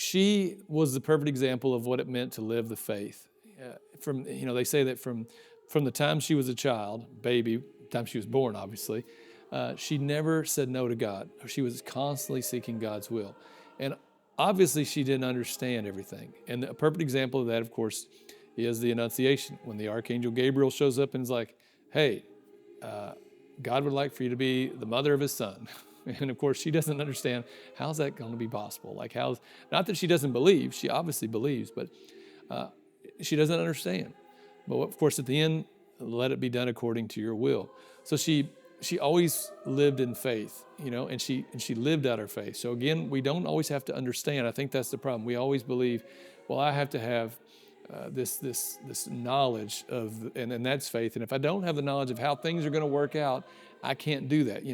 she was the perfect example of what it meant to live the faith. They say that from the time she was a child, baby, time she was born, obviously, she never said no to God. She was constantly seeking God's will. And obviously she didn't understand everything. And a perfect example of that, of course, is the Annunciation, when the Archangel Gabriel shows up and is like, hey, God would like for you to be the mother of his son. And of course, she doesn't understand, how's that going to be possible? Like, not that she doesn't believe, she obviously believes, but she doesn't understand. But of course, at the end, let it be done according to your will. So she always lived in faith, and she lived out her faith. So again, we don't always have to understand. I think that's the problem. We always believe, well, I have to have this knowledge of, and that's faith. And if I don't have the knowledge of how things are going to work out, I can't do that.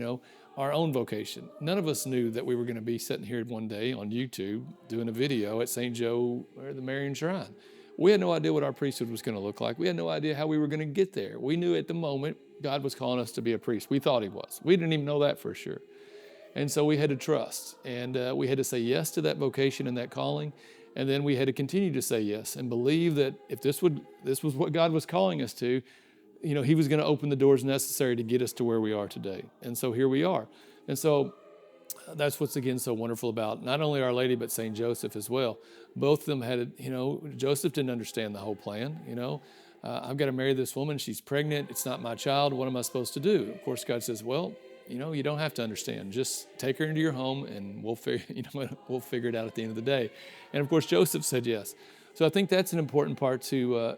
Our own vocation. None of us knew that we were going to be sitting here one day on YouTube doing a video at St. Joe or the Marian Shrine. We had no idea what our priesthood was going to look like. We had no idea how we were going to get there. We knew at the moment God was calling us to be a priest. We thought he was. We didn't even know that for sure. And so we had to trust, and we had to say yes to that vocation and that calling. And then we had to continue to say yes and believe that if this was what God was calling us to, he was going to open the doors necessary to get us to where we are today. And so here we are. And so that's what's, again, so wonderful about not only Our Lady, but St. Joseph as well. Both of them had, Joseph didn't understand the whole plan. I've got to marry this woman. She's pregnant. It's not my child. What am I supposed to do? Of course, God says, well, you don't have to understand. Just take her into your home and we'll figure it out at the end of the day. And of course, Joseph said yes. So I think that's an important part to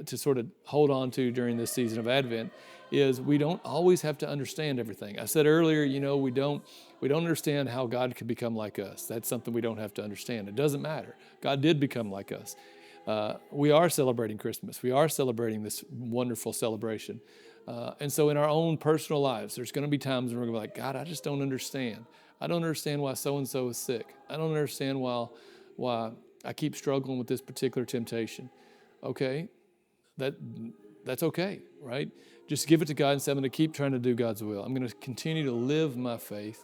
sort of hold on to during this season of Advent, is we don't always have to understand everything. I said earlier, we don't understand how God could become like us. That's something we don't have to understand. It doesn't matter. God did become like us. We are celebrating Christmas. We are celebrating this wonderful celebration. And so in our own personal lives, there's going to be times when we're going to be like, God, I just don't understand. I don't understand why so-and-so is sick. I don't understand why I keep struggling with this particular temptation. Okay, that's okay, right? Just give it to God and say, I'm going to keep trying to do God's will. I'm going to continue to live my faith,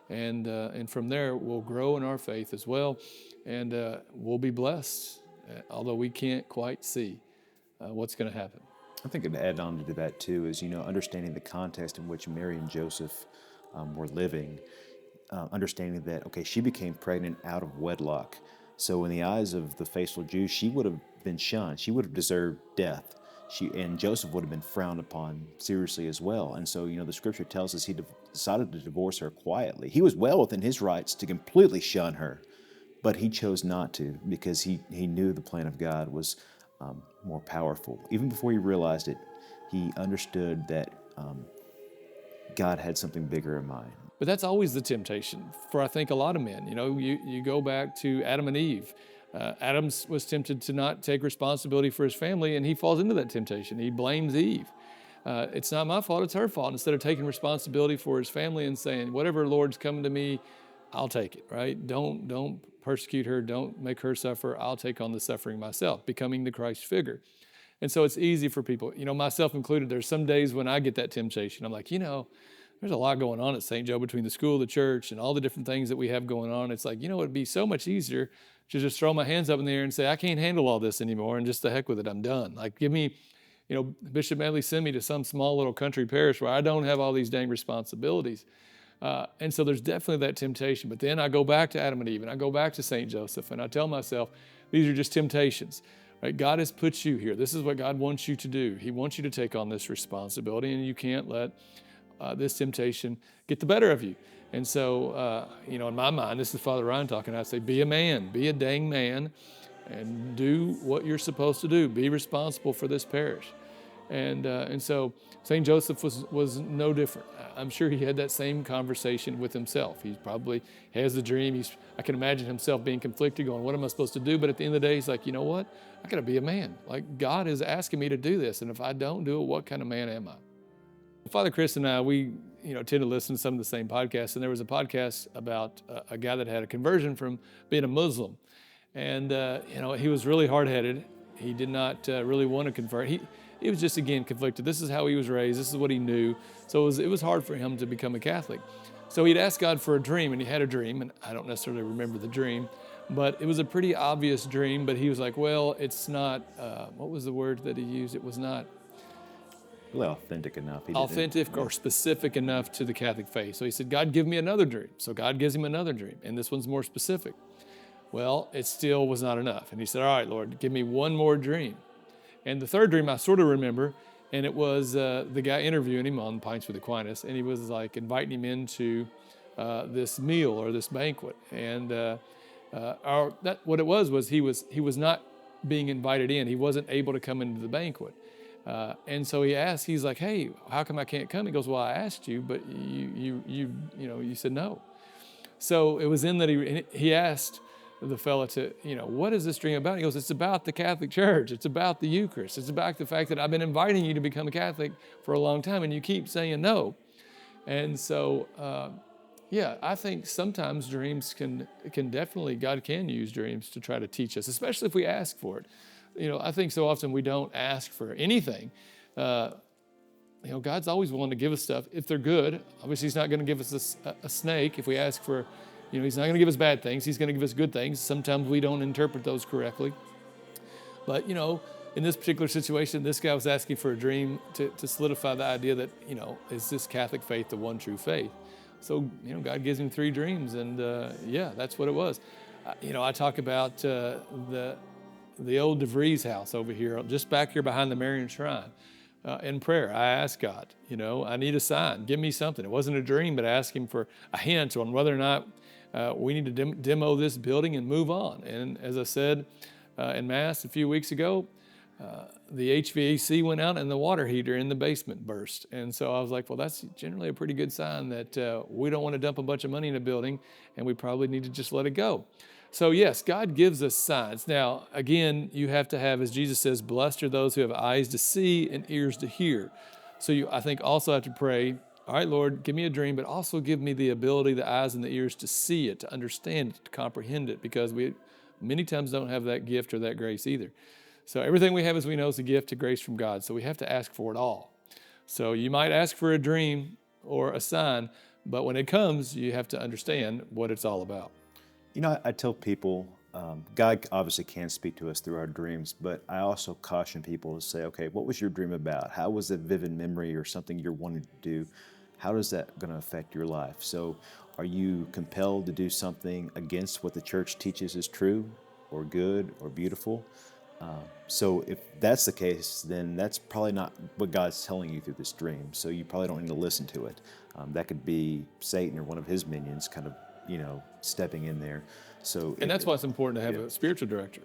and from there we'll grow in our faith as well, and we'll be blessed, although we can't quite see what's going to happen. I think an add-on to that too is, understanding the context in which Mary and Joseph were living, understanding that, okay, she became pregnant out of wedlock. So in the eyes of the faithful Jews, she would have been shunned. She would have deserved death. And Joseph would have been frowned upon seriously as well. And so, the scripture tells us he decided to divorce her quietly. He was well within his rights to completely shun her, but he chose not to because he knew the plan of God was more powerful. Even before he realized it, he understood that God had something bigger in mind. But that's always the temptation for, I think, a lot of men. You go back to Adam and Eve. Adam was tempted to not take responsibility for his family, and he falls into that temptation. He blames Eve. It's not my fault, it's her fault. Instead of taking responsibility for his family and saying, whatever Lord's coming to me, I'll take it, right? Don't persecute her, don't make her suffer. I'll take on the suffering myself, becoming the Christ figure. And so it's easy for people, myself included. There's some days when I get that temptation. I'm like, there's a lot going on at St. Joe between the school, the church, and all the different things that we have going on. It's like, it'd be so much easier to just throw my hands up in the air and say, I can't handle all this anymore, and just the heck with it, I'm done. Like, give me, Bishop Medley send me to some small little country parish where I don't have all these dang responsibilities. And so there's definitely that temptation. But then I go back to Adam and Eve, and I go back to St. Joseph, and I tell myself, these are just temptations. Right? God has put you here. This is what God wants you to do. He wants you to take on this responsibility, and you can't let this temptation get the better of you. And so, in my mind, this is Father Ryan talking, I say, be a man, be a dang man, and do what you're supposed to do. Be responsible for this parish. And so St. Joseph was no different. I'm sure he had that same conversation with himself. He probably has the dream. I can imagine himself being conflicted, going, what am I supposed to do? But at the end of the day, he's like, you know what? I got to be a man. Like, God is asking me to do this. And if I don't do it, what kind of man am I? Father Chris and I, we tend to listen to some of the same podcasts, and there was a podcast about a guy that had a conversion from being a Muslim, and he was really hard-headed. He did not really want to convert. He was just, again, conflicted. This is how he was raised. This is what he knew. So it was hard for him to become a Catholic. So he'd asked God for a dream, and he had a dream, and I don't necessarily remember the dream, But it was a pretty obvious dream, but he was like, well, it's not, what was the word that he used? It was not Really authentic enough. He didn't. authentic or specific enough to the Catholic faith. So he said, God, give me another dream. So God gives him another dream, and this one's more specific. Well, it still was not enough. And he said, all right, Lord, give me one more dream. And the third dream I sort of remember, and it was the guy interviewing him on Pints with Aquinas, and he was like inviting him into this meal or this banquet. And what it was he was not being invited in. He wasn't able to come into the banquet. And so he's like, hey, how come I can't come? He goes, well, I asked you, but you said no. So it was in that he asked the fella to, what is this dream about? He goes, it's about the Catholic Church. It's about the Eucharist. It's about the fact that I've been inviting you to become a Catholic for a long time, and you keep saying no. And so, I think sometimes dreams can definitely, God can use dreams to try to teach us, especially if we ask for it. I think so often we don't ask for anything. God's always willing to give us stuff if they're good. Obviously, He's not going to give us a snake if we ask for, He's not going to give us bad things. He's going to give us good things. Sometimes we don't interpret those correctly. But, in this particular situation, this guy was asking for a dream to solidify the idea that, is this Catholic faith the one true faith? So, God gives him 3 dreams, and that's what it was. I talk about the old DeVries house over here, just back here behind the Marian Shrine. In prayer, I asked God, I need a sign. Give me something. It wasn't a dream, but I asked him for a hint on whether or not we need to demo this building and move on. And as I said in Mass a few weeks ago, the HVAC went out and the water heater in the basement burst. And so I was like, well, that's generally a pretty good sign that we don't want to dump a bunch of money in a building, and we probably need to just let it go. So yes, God gives us signs. Now, again, you have to have, as Jesus says, blessed are those who have eyes to see and ears to hear. So I think also have to pray, all right, Lord, give me a dream, but also give me the ability, the eyes and the ears to see it, to understand it, to comprehend it, because we many times don't have that gift or that grace either. So everything we have, as we know, is a gift, a grace from God. So we have to ask for it all. So you might ask for a dream or a sign, but when it comes, you have to understand what it's all about. I tell people, God obviously can speak to us through our dreams, but I also caution people to say, okay, what was your dream about? How was a vivid memory or something you're wanting to do? How is that going to affect your life? So are you compelled to do something against what the church teaches is true or good or beautiful? So if that's the case, then that's probably not what God's telling you through this dream. So you probably don't need to listen to it. That could be Satan or one of his minions kind of, stepping in there. And that's why it's important to have a spiritual director,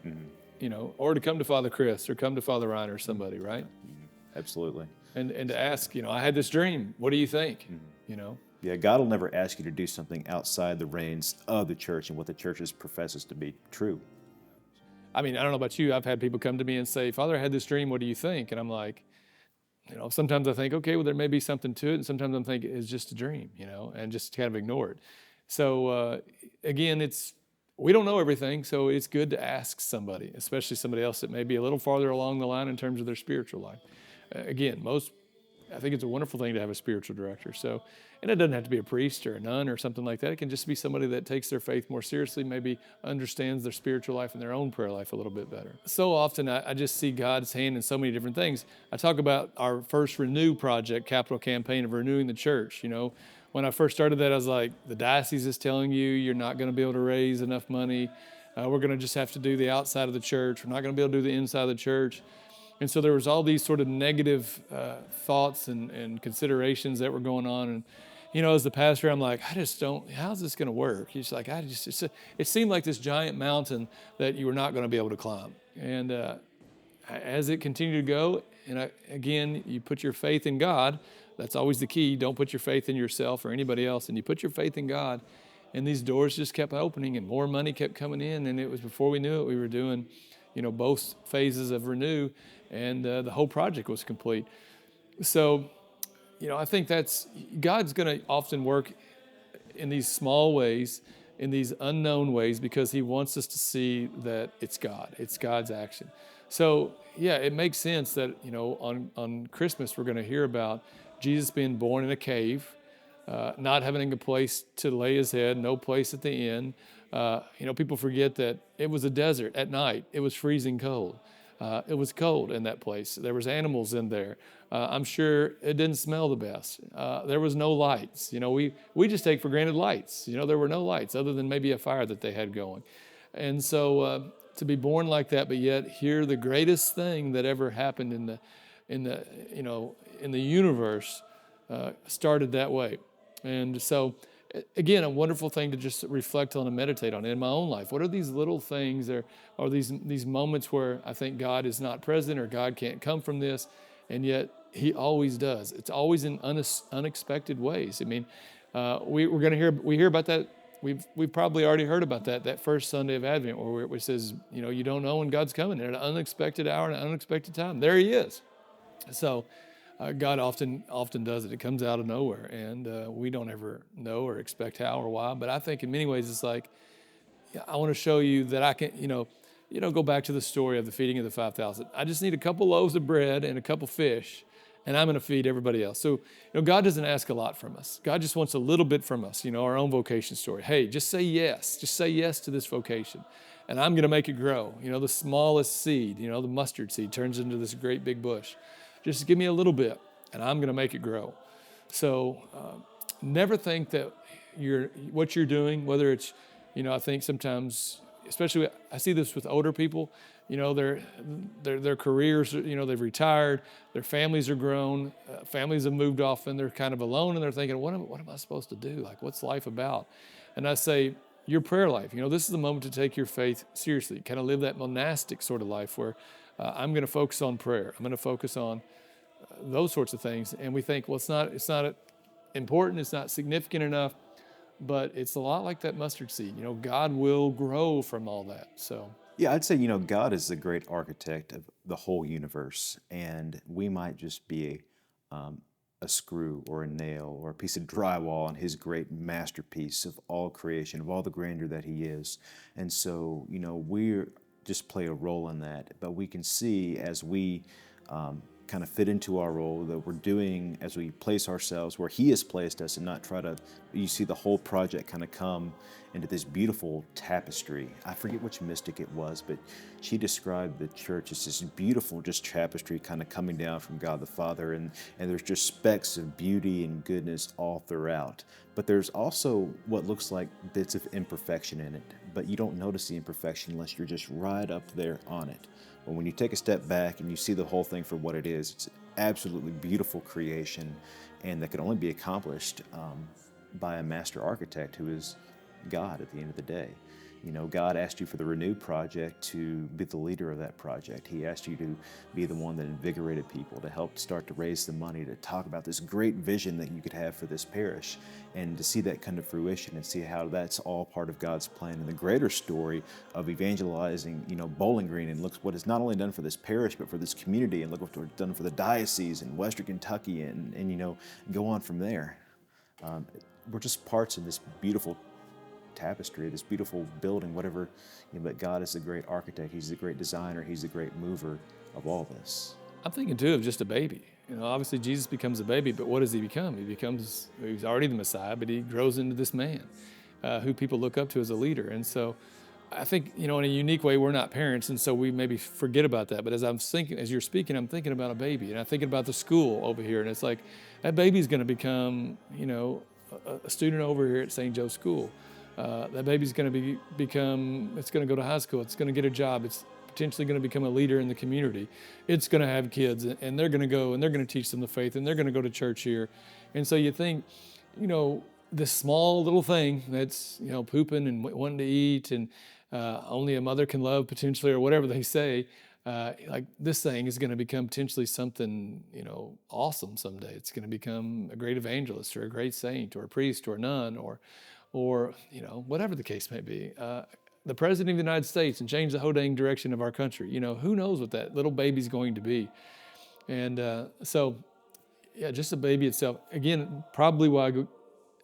or to come to Father Chris or come to Father Ryan or somebody, right? Mm-hmm. Absolutely. And to ask, I had this dream. What do you think? Mm-hmm. Yeah, God will never ask you to do something outside the reins of the church and what the church professes to be true. I mean, I don't know about you. I've had people come to me and say, Father, I had this dream. What do you think? And I'm like, sometimes I think, okay, well, there may be something to it. And sometimes I'm thinking it's just a dream, and just kind of ignore it. So again, we don't know everything. So it's good to ask somebody, especially somebody else that may be a little farther along the line in terms of their spiritual life. Again, I think it's a wonderful thing to have a spiritual director. So, and it doesn't have to be a priest or a nun or something like that. It can just be somebody that takes their faith more seriously, maybe understands their spiritual life and their own prayer life a little bit better. So often I just see God's hand in so many different things. I talk about our first Renew project, capital campaign of renewing the church. When I first started that, I was like, the diocese is telling you you're not going to be able to raise enough money. We're going to just have to do the outside of the church. We're not going to be able to do the inside of the church. And so there was all these sort of negative thoughts and considerations that were going on. And, as the pastor, I'm like, how's this going to work? He's like, it seemed like this giant mountain that you were not going to be able to climb. And as it continued to go, and again, you put your faith in God. That's always the key. Don't put your faith in yourself or anybody else. And you put your faith in God. And these doors just kept opening and more money kept coming in. And it was before we knew it, we were doing, both phases of Renew, and the whole project was complete. So, I think God's going to often work in these small ways, in these unknown ways, because He wants us to see that it's God. It's God's action. So, yeah, it makes sense that, on Christmas, we're going to hear about Jesus being born in a cave, not having a place to lay His head, no place at the inn, People forget that it was a desert at night. It was freezing cold. It was cold in that place. There was animals in there. I'm sure it didn't smell the best. There was no lights. We just take for granted lights. There were no lights other than maybe a fire that they had going. And so to be born like that, but yet hear the greatest thing that ever happened in the universe started that way. And so, again, a wonderful thing to just reflect on and meditate on in my own life. What are these little things or these moments where I think God is not present or God can't come from this, and yet He always does. It's always in unexpected ways. I mean, we hear about that. We've probably already heard about that first Sunday of Advent where it says, you don't know when God's coming at an unexpected hour and an unexpected time. There He is. So God often does it. It comes out of nowhere, and we don't ever know or expect how or why. But I think in many ways it's like, I want to show you that I can, go back to the story of the feeding of the 5,000. I just need a couple loaves of bread and a couple fish, and I'm going to feed everybody else. So, God doesn't ask a lot from us. God just wants a little bit from us, our own vocation story. Hey, just say yes. Just say yes to this vocation, and I'm going to make it grow. The smallest seed, the mustard seed turns into this great big bush. Just give me a little bit, and I'm going to make it grow. So never think that what you're doing, whether it's, I think sometimes, especially I see this with older people, their careers, they've retired, their families are grown, families have moved off, and they're kind of alone, and they're thinking, what am I supposed to do? Like, what's life about? And I say, your prayer life. This is the moment to take your faith seriously, kind of live that monastic sort of life where I'm going to focus on prayer. I'm going to focus on those sorts of things. And we think, well, it's not important. It's not significant enough, but it's a lot like that mustard seed. God will grow from all that. So Yeah, I'd say, God is the great architect of the whole universe, and we might just be a screw or a nail or a piece of drywall in His great masterpiece of all creation, of all the grandeur that He is. And so, we just play a role in that, but we can see as we kind of fit into our role that we're doing as we place ourselves where He has placed us, and not try to, you see the whole project kind of come into this beautiful tapestry. I forget which mystic it was, but she described the church as this beautiful just tapestry kind of coming down from God the Father, and there's just specks of beauty and goodness all throughout. But there's also what looks like bits of imperfection in it, but you don't notice the imperfection unless you're just right up there on it. But when you take a step back and you see the whole thing for what it is, it's absolutely beautiful creation, and that can only be accomplished by a master architect who is God at the end of the day. God asked you for the Renew project to be the leader of that project. He asked you to be the one that invigorated people, to help start to raise the money, to talk about this great vision that you could have for this parish, and to see that come to fruition and see how that's all part of God's plan and the greater story of evangelizing, Bowling Green, and look what it's not only done for this parish, but for this community, and look what it's done for the diocese in Western Kentucky, and go on from there. We're just parts of this beautiful tapestry, this beautiful building, whatever, but God is the great architect. He's the great designer. He's the great mover of all this. I'm thinking too of just a baby. Obviously Jesus becomes a baby, but what does He become? He's already the Messiah, but He grows into this man who people look up to as a leader. And so I think, in a unique way, we're not parents, and so we maybe forget about that. But as you're speaking, I'm thinking about a baby, and I'm thinking about the school over here, and it's like that baby's going to become, a student over here at St. Joe's School. That baby's going to it's going to go to high school. It's going to get a job. It's potentially going to become a leader in the community. It's going to have kids, and they're going to go, and they're going to teach them the faith, and they're going to go to church here. And so you think, this small little thing that's, pooping and wanting to eat, and only a mother can love potentially, or whatever they say, like this thing is going to become potentially something, awesome someday. It's going to become a great evangelist or a great saint or a priest or a nun or whatever the case may be. The President of the United States, and change the whole dang direction of our country. Who knows what that little baby's going to be. And so, just a baby itself. Again, probably why,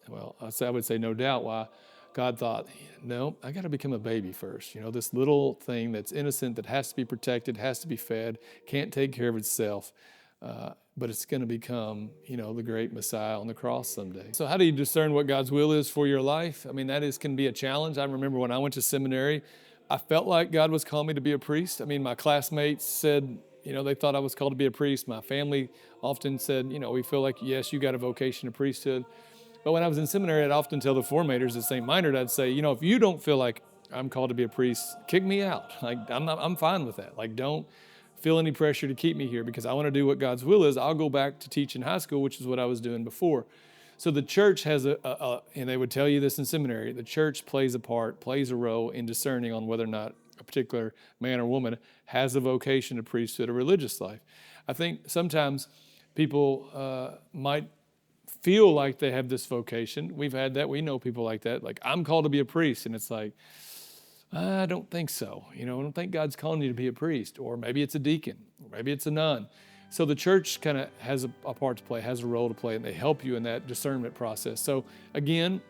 I would say no doubt why God thought, no, I got to become a baby first. This little thing that's innocent, that has to be protected, has to be fed, can't take care of itself. but it's going to become, the great Messiah on the cross someday. So how do you discern what God's will is for your life? I mean, can be a challenge. I remember when I went to seminary, I felt like God was calling me to be a priest. I mean, my classmates said, they thought I was called to be a priest. My family often said, we feel like, yes, you got a vocation to priesthood. But when I was in seminary, I'd often tell the formators at St. Meinrad, I'd say, if you don't feel like I'm called to be a priest, kick me out. Like, I'm fine with that. Like, don't feel any pressure to keep me here because I want to do what God's will is. I'll go back to teach in high school, which is what I was doing before. So the church has and they would tell you this in seminary, the church plays a role in discerning on whether or not a particular man or woman has a vocation to priesthood or religious life. I think sometimes people might feel like they have this vocation. We've had that. We know people like that. Like, I'm called to be a priest. And it's like, I don't think so. I don't think God's calling you to be a priest. Or maybe it's a deacon. Or maybe it's a nun. So the church kind of has a part to play, has a role to play, and they help you in that discernment process. So again,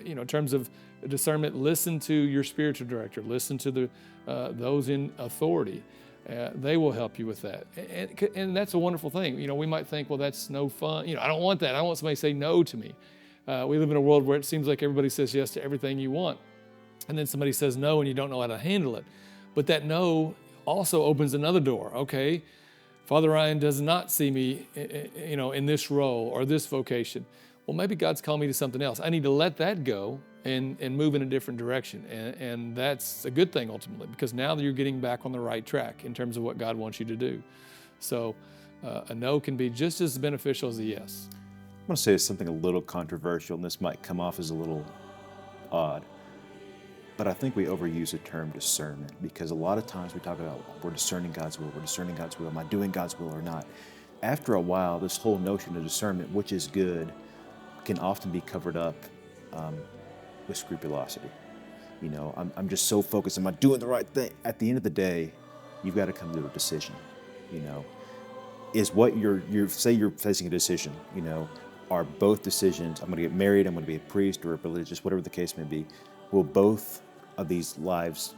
in terms of discernment, listen to your spiritual director. Listen to those in authority. They will help you with that. And that's a wonderful thing. We might think, well, that's no fun. I don't want that. I don't want somebody to say no to me. We live in a world where it seems like everybody says yes to everything you want. And then somebody says no and you don't know how to handle it. But that no also opens another door. Okay, Father Ryan does not see me, in this role or this vocation. Well, maybe God's calling me to something else. I need to let that go and move in a different direction. And that's a good thing ultimately, because now you're getting back on the right track in terms of what God wants you to do. So a no can be just as beneficial as a yes. I'm going to say something a little controversial, and this might come off as a little odd, but I think we overuse the term discernment, because a lot of times we talk about we're discerning God's will, am I doing God's will or not? After a while, this whole notion of discernment, which is good, can often be covered up with scrupulosity. I'm just so focused, am I doing the right thing? At the end of the day, you've got to come to a decision. Is what say you're facing a decision, are both decisions, I'm going to get married, I'm going to be a priest or a religious, whatever the case may be, will both of these lives,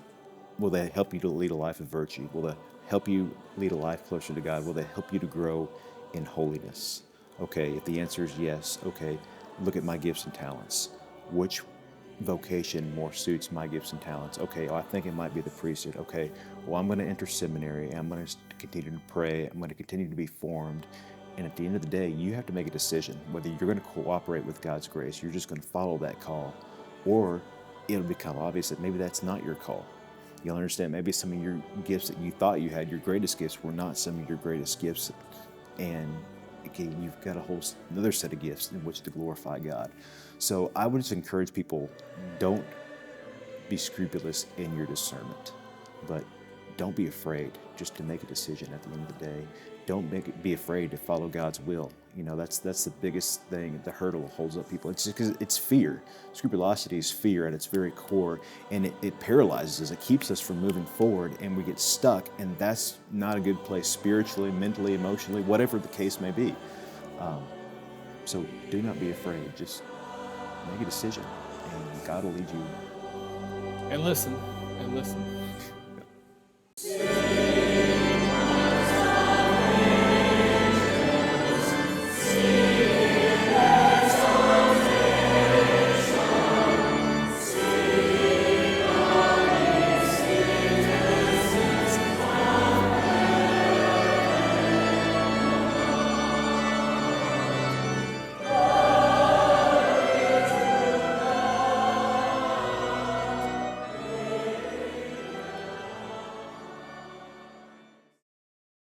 will they help you to lead a life of virtue? Will they help you lead a life closer to God? Will they help you to grow in holiness? Okay, if the answer is yes, okay, look at my gifts and talents. Which vocation more suits my gifts and talents? Okay, I think it might be the priesthood. Okay, well, I'm going to enter seminary, I'm going to continue to pray, I'm going to continue to be formed. And at the end of the day, you have to make a decision whether you're going to cooperate with God's grace, you're just going to follow that call, or it'll become obvious that maybe that's not your call. You'll understand maybe some of your gifts that you thought you had, your greatest gifts, were not some of your greatest gifts. And again, you've got another set of gifts in which to glorify God. So I would just encourage people, don't be scrupulous in your discernment, but don't be afraid just to make a decision at the end of the day. Don't be afraid to follow God's will. That's the biggest thing, the hurdle that holds up people. It's just because it's fear. Scrupulosity is fear at its very core, and it paralyzes us. It keeps us from moving forward, and we get stuck, and that's not a good place spiritually, mentally, emotionally, whatever the case may be. So do not be afraid. Just make a decision, and God will lead you. And listen.